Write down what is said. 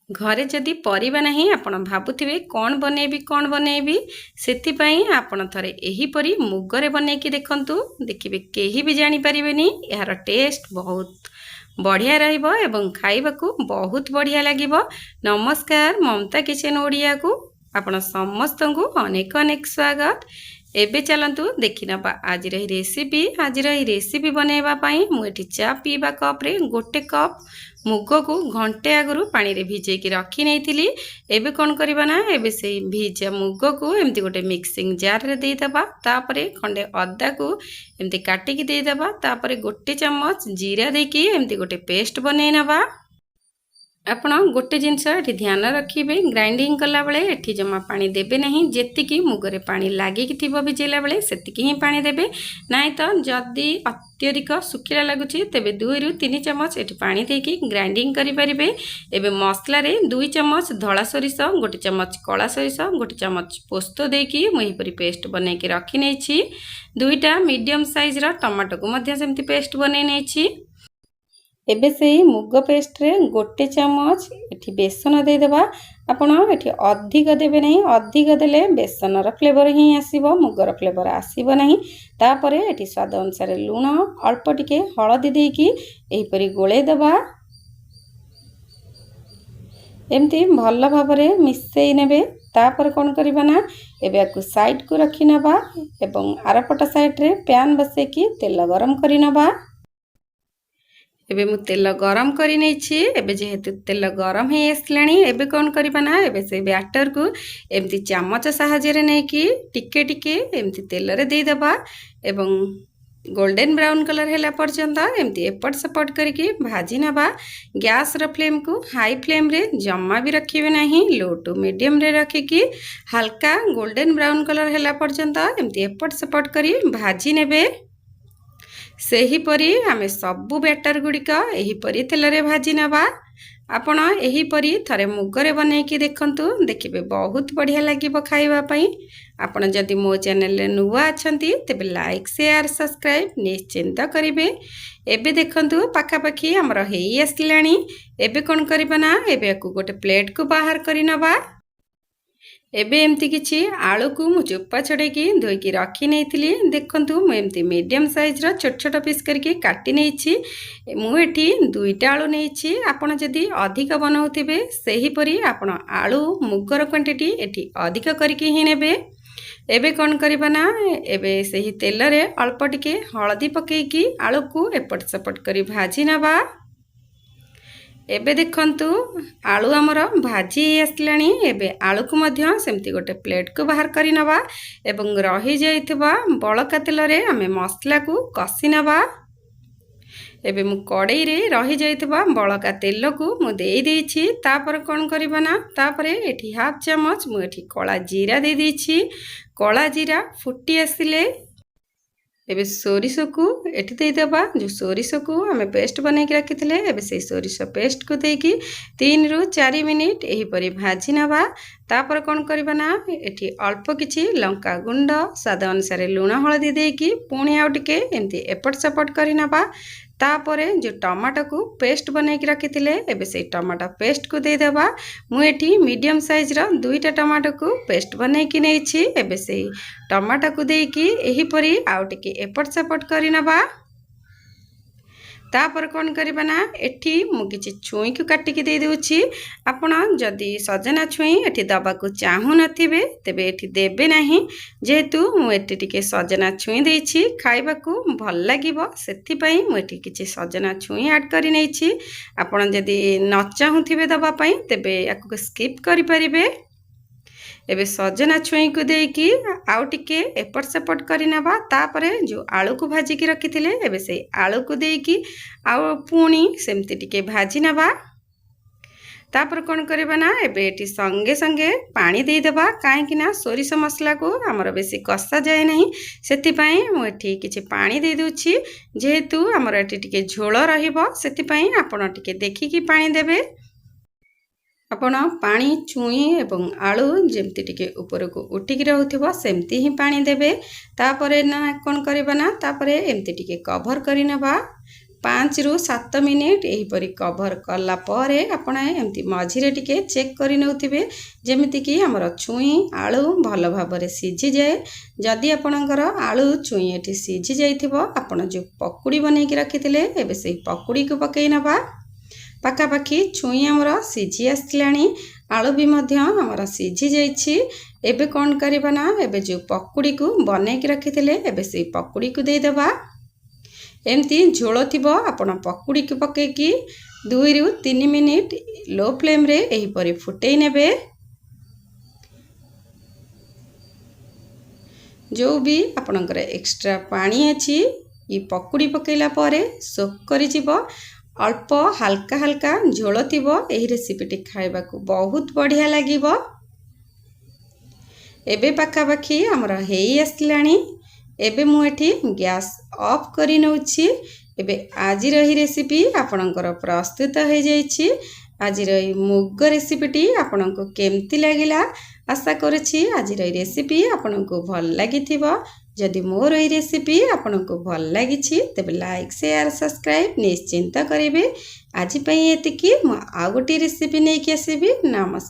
घरे जदि परिबा नहीं आपण भाबुथिबे कौन बनेबी सेथिपाई आपण थरे एहीपरी मुगरे बनेकी देखंतु देखिबे केही भी जानी परिबेनी यार टेस्ट बहुत बढ़िया रहिबो एवं खाइबाकू बहुत बढ़िया लागिबो। नमस्कार ममता किचन ओडिया को आपण समस्त को अनेक अनेक स्वागत। एबे चलंतु देखि नबा आज रही रेसिपी बनैबा पई मु एठी चा पीबा कप रे गोटे कप मुग को घंटे आगु पानी रे भिजे की रखी नहीं। एबे कौन करबा ना एबे से भिजा मुग को एमती गोटे मिक्सिंग जार रे दे दबा तापरे खंडे अदा को एमती काटी की दे दबा तापरे गोटे चम्मच जीरा देकी एमती गोटे पेस्ट बनै नबा। आपण गोटे जिनस ये ध्यान रखिए ग्राइंडिंग कला बेले एठी जमा पानी देबे नहीं जेतिकी मुगरे पानी लागिकी थिबो भिजेला बेले सेतिकी ही पानी देबे नहीं तो जदि अत्यधिक सुखिला लगुची तेबे 2 रु 3 चम्मच एठी पानी देकी ग्राइंडिंग करि परिबे। एबे मसला रे 2 चम्मच धला सरिष गोटे चम्मच कला सरिष गोटे चम्मच पोस्तो देकी मुही परी पेस्ट बनै के रखी नै छी। 2टा मीडियम साइज रा टमाटो को मध्य सेमती पेस्ट बनै नै छी। एबे से मुग पेस्ट रे गोटे चम्मच एठी बेसन दे देबा। आपण एठी अधिक देबे नहीं अधिक देले बेसन र फ्लेवर ही आसीबो मुगर फ्लेवर आसीबो नहीं। तापरे एठी स्वाद अनुसार लूण अल्प टिके हळदी देकी एही परी गोळे देबा। एमती भल भाबरे मिसई नेबे तापर कोन करबा ना एबे आकु साइड को रखी नबा एवं आरपट साइड रे पैन बसेकी तेल गरम करि नबा। एबे मु तेल गरम करि नै छी। एबे जेहेतु तेल गरम हे आसलानी एबे कोन करबा ना एबे से बैटर को एमती चम्मच सहायता रे नै की टिके टिके एमती तेल रे दे दबा एवं गोल्डन ब्राउन कलर हैला पर्यंत एमती एपट सपट करके भाजी नबा। गैस र फ्लेम को हाई फ्लेम रे जम्मा भी रखिबे नहीं लो टू मीडियम रे रखिकी हल्का गोल्डन ब्राउन कलर हैला पर्यंत एमती एपट सपट करी भाजी नेबे। सेही परी आमे सबु बैटर गुड़िक एही परी तेल रे भाजी नबा। आपण एही परी थरे मुगरे बनै की देखंतु देखिबे बहुत बढ़िया लागिबो खाइबा पई। आपण जदि मो चैनल रे नुवा अछंती तेबे लाइक शेयर सब्सक्राइब निश्चिंत करिवे। एबे देखंतु पाखा पाखी हमर हेई आसलानी एबे कोन करबा ना एबे को गोटे प्लेट को बाहर करि नबा। एबे एमती किछि आलू को मु चोपा छड़ेकी धोईकी रखी नहीं देखंतु मु एमती मीडियम साइज रा छोट छोट पीस करके काटी नहीं छी। मु एठी 2टा आलू नहीं छी। आपण जदि अधिक बनाउथिबे सेही परी आपण आलू मुगर क्वांटिटी एठी अधिक करके ही नेबे। एबे कोन करबा ना एबे सही तेल रे अल्प टिके हळदी पकेकी आलू को एपट सपट करी भाजी नबा। एबे देखंतु आलू हमर भाजी आसलानी एबे आलू को मध्य सेमती गोटे प्लेट को बाहर करि नबा एवं रही जाइथिबा बळका तेल रे हमें मसला को कसी नबा। एबे मु कड़ाई रे रही जाइथिबा बळका तेल को मु देई देछि। तापर कोन करबा ना तापरे एठी हाफ चम्मच मु एठी कला जीरा दे देछि। कला जीरा फुटी आसिले एबे सोरिष को एठी दे देबा। जो सोरिष को हमें पेस्ट बनै के रखिथिले एबे से सोरिष पेस्ट को देकी 3 रु 4 मिनिट एही परी भाजी नबा। तापर कोन करबा ना एठी अल्प किछि लंका गुंड स्वाद अनुसार लूण हळदी देकी पुणी आउ टिके एमती एपट सपट करि नबा। तापरे जो टमाटो को पेस्ट बनै के रखिथिले एबे से टमाटो पेस्ट को दे देबा। मु एठी मीडियम साइज रा 2टा टमाटो को पेस्ट बनै के नै छी। एबे से टमाटो को देकी एही परी आउ टिके एपट सपट करि नबा। तापर कोन करबा ना एठी मु किछि छुई को काटी के दे देउछि। आपण जदि सजना छुई एठी दबा को चाहू नथिबे तेबे एठी देबे नाही जेहेतु मु एठी टिके सजना छुई देछि खाइबा को भल लागिबो सेथि पई मु एठी किछि सजना छुई ऐड करि नै छी। आपण जदि न चाहूथिबे दबा पई तेबे याको स्किप करि परिबे। एबे सजना छुई को देकी आउ टिके एपट सेपट करि नबा। तापरे जो आलू को भाजी की रखिथिले एबे से आलू को देकी आउ पुणी सेमती टिके भाजी नबा। तापर कोन करबा ना एबे एटी संगे संगे पानी दे देबा काहे कि ना सोरिष मसला को हमर बेसी कसा जाय नहीं सेति पई मु एठी किछि पानी दे दोछि। जेहेतु हमर एटी टिके झोल रहिबो सेति पई आपण टिके देखि कि पानी देबे। आपण पानी छुई एवं आलू जेमती टिके ऊपर को उठिक रहउथिबो सेमती ही पानी देबे। तापरे ना कोन करबा ना तापरे एमती टिके कवर करि नबा। 5 ରୁ 7 ମିନିଟ୍ ଏହିପରି କଭର କଲା ପରେ ଆପଣ ଏମିତି ମଝିରେ ଟିକେ ଚେକ୍ କରି ନେଉଥିବେ ଯେମିତିକି ଆମର ଛୁଇଁ ଆଳୁ ଭଲ ଭାବରେ ସିଝିଯାଏ। ଯଦି ଆପଣଙ୍କର ଆଳୁ ଛୁଇଁ ଏଠି ସିଝି ଯାଇଥିବ ଆପଣ ଯେଉଁ ପକୁଡ଼ି ବନେଇକି ରଖିଥିଲେ ଏବେ ସେଇ ପକୁଡ଼ିକୁ ପକାଇ ନେବା। ପାଖାପାଖି ଛୁଇଁ ଆମର ସିଝି ଆସିଲାଣି, ଆଳୁ ବି ମଧ୍ୟ ଆମର ସିଝି ଯାଇଛି। ଏବେ କ'ଣ କରିବା ନା ଏବେ ଯେଉଁ ପକୁଡ଼ିକୁ ବନେଇକି ରଖିଥିଲେ ଏବେ ସେଇ ପକୁଡ଼ିକୁ ଦେଇଦେବା। ଏମିତି ଝୋଳ ଥିବ ଆପଣ ପକୁଡ଼ିକୁ ପକାଇକି 2 ରୁ 3 ମିନିଟ୍ ଲୋ ଫ୍ଲେମ୍ରେ ଏହିପରି ଫୁଟେଇ ନେବେ। ଯେଉଁ ବି ଆପଣଙ୍କର ଏକ୍ସଟ୍ରା ପାଣି ଅଛି ଏ ପକୁଡ଼ି ପକାଇଲା ପରେ ସୋକ୍ କରିଯିବ। ଅଳ୍ପ ହାଲକା ହାଲକା ଝୋଳ ଥିବ, ଏହି ରେସିପିଟି ଖାଇବାକୁ ବହୁତ ବଢ଼ିଆ ଲାଗିବ। ଏବେ ପାଖାପାଖି ଆମର ହେଇ ଆସିଲାଣି। ଏବେ ମୁଁ ଏଠି ଗ୍ୟାସ୍ ଅଫ୍ କରି ନେଉଛି। ଏବେ ଆଜିର ଏହି ରେସିପି ଆପଣଙ୍କର ପ୍ରସ୍ତୁତ ହୋଇଯାଇଛି। ଆଜିର ଏହି ମୁଗ ରେସିପିଟି ଆପଣଙ୍କୁ କେମିତି ଲାଗିଲା? ଆଶା କରୁଛି ଆଜିର ଏହି ରେସିପି ଆପଣଙ୍କୁ ଭଲ ଲାଗିଥିବ। ଯଦି ମୋର ଏହି ରେସିପି ଆପଣଙ୍କୁ ଭଲ ଲାଗିଛି ତେବେ ଲାଇକ୍ ସେୟାର ସବସ୍କ୍ରାଇବ୍ ନିଶ୍ଚିନ୍ତ କରିବେ। ଆଜି ପାଇଁ ଏତିକି। ମୁଁ ଆଉ ଗୋଟିଏ ରେସିପି ନେଇକି ଆସିବି। ନମସ୍କାର।